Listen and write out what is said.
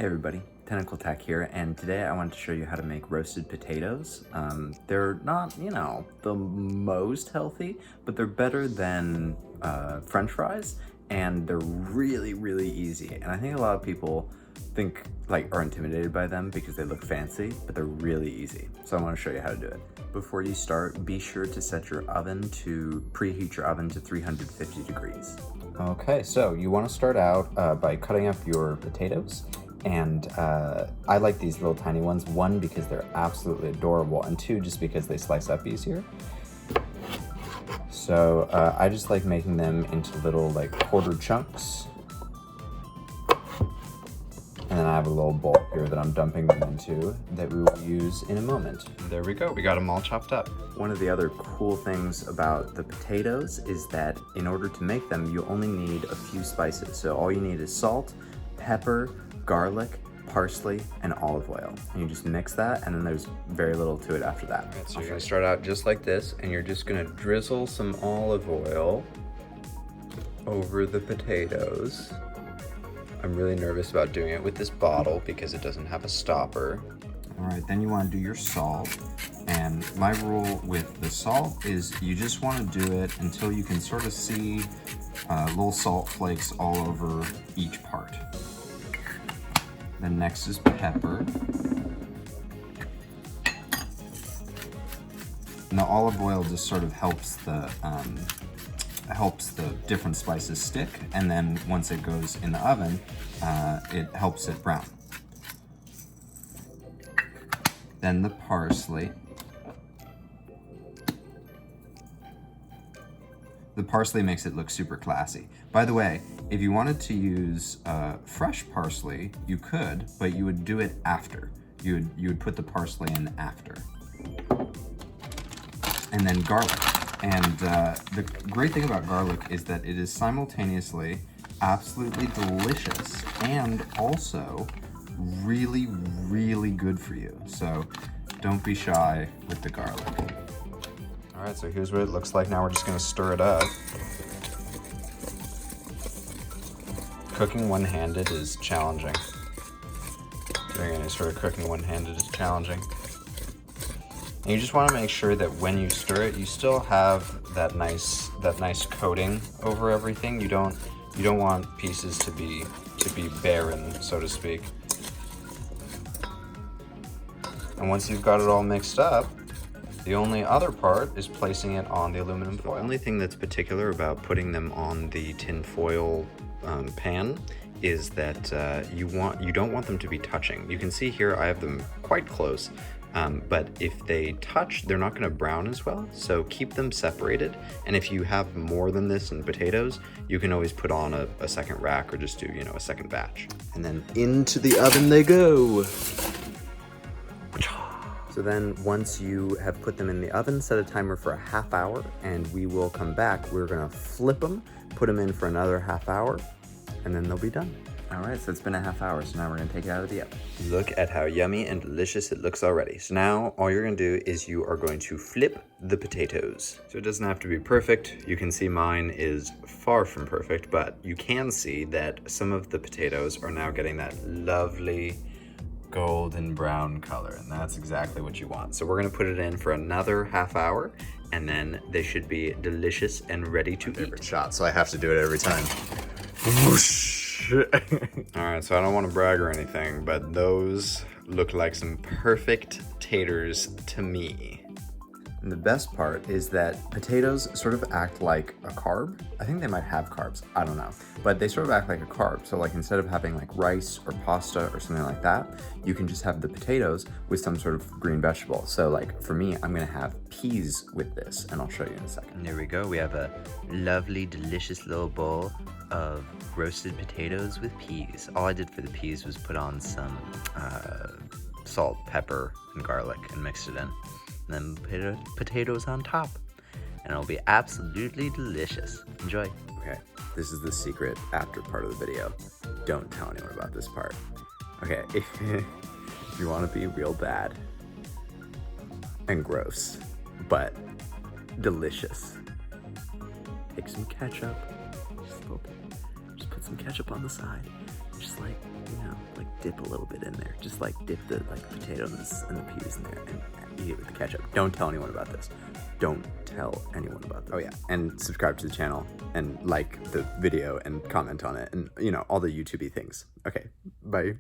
Hey everybody, Tentacle Tech here, and today I wanted to show you how to make roasted potatoes. They're not, the most healthy, but they're better than French fries, and they're really, really easy. And I think a lot of people are intimidated by them because they look fancy, but they're really easy. So I want to show you how to do it. Before you start, be sure to set your oven to preheat your oven to 350 degrees. Okay, so you want to start out by cutting up your potatoes. And I like these little tiny ones, one, because they're absolutely adorable, and two, just because they slice up easier. So I just like making them into little quarter chunks. And then I have a little bowl here that I'm dumping them into that we will use in a moment. There we go, we got them all chopped up. One of the other cool things about the potatoes is that in order to make them, you only need a few spices. So all you need is salt, pepper, garlic, parsley, and olive oil. And you just mix that, and then there's very little to it after that. Right, so you're gonna start out just like this, and you're just gonna drizzle some olive oil over the potatoes. I'm really nervous about doing it with this bottle because it doesn't have a stopper. All right, then you wanna do your salt. And my rule with the salt is you just wanna do it until you can sort of see little salt flakes all over each part. Then next is pepper. And the olive oil just sort of helps the different spices stick, and then once it goes in the oven, it helps it brown. Then the parsley. The parsley makes it look super classy. By the way, if you wanted to use fresh parsley, you could, but you would do it after. You would put the parsley in after. And then garlic. And the great thing about garlic is that it is simultaneously absolutely delicious and also really, really good for you. So don't be shy with the garlic. All right, so here's what it looks like. Now we're just gonna stir it up. Cooking one-handed is challenging. Doing any sort of cooking one-handed is challenging. And you just wanna make sure that when you stir it, you still have that nice coating over everything. You don't want pieces to be barren, so to speak. And once you've got it all mixed up, the only other part is placing it on the aluminum foil. The only thing that's particular about putting them on the tin foil pan is that you don't want them to be touching. You can see here I have them quite close, but if they touch, they're not going to brown as well. So keep them separated. And if you have more than this in potatoes, you can always put on a second rack or just do a second batch. And then into the oven they go. So then once you have put them in the oven, set a timer for a half hour, and we will come back. We're gonna flip them, put them in for another half hour, and then they'll be done. All right, so it's been a half hour, so now we're gonna take it out of the oven. Look at how yummy and delicious it looks already. So now all you're gonna do is you are going to flip the potatoes. So it doesn't have to be perfect. You can see mine is far from perfect, but you can see that some of the potatoes are now getting that lovely golden brown color, and that's exactly what you want. So we're gonna put it in for another half hour, and then they should be delicious and ready to eat. Shot, so I have to do it every time. Whoosh. All right, so I don't want to brag or anything, but those look like some perfect taters to me. And the best part is that potatoes sort of act like a carb. I think they might have carbs, I don't know. But they sort of act like a carb. So instead of having rice or pasta or something like that, you can just have the potatoes with some sort of green vegetable. So for me, I'm gonna have peas with this, and I'll show you in a second. And there we go, we have a lovely, delicious little bowl of roasted potatoes with peas. All I did for the peas was put on some salt, pepper, and garlic and mixed it in. And then potatoes on top, and it'll be absolutely delicious. Enjoy. Okay, this is the secret after part of the video. Don't tell anyone about this part. Okay, if you want to be real bad and gross, but delicious, take some ketchup, just a little bit. Just put some ketchup on the side, just dip a little bit in there. Just like dip the potatoes and the peas in there and eat it with the ketchup. Don't tell anyone about this. Don't tell anyone about this. Oh yeah, and subscribe to the channel and like the video and comment on it and all the YouTube-y things. Okay, bye.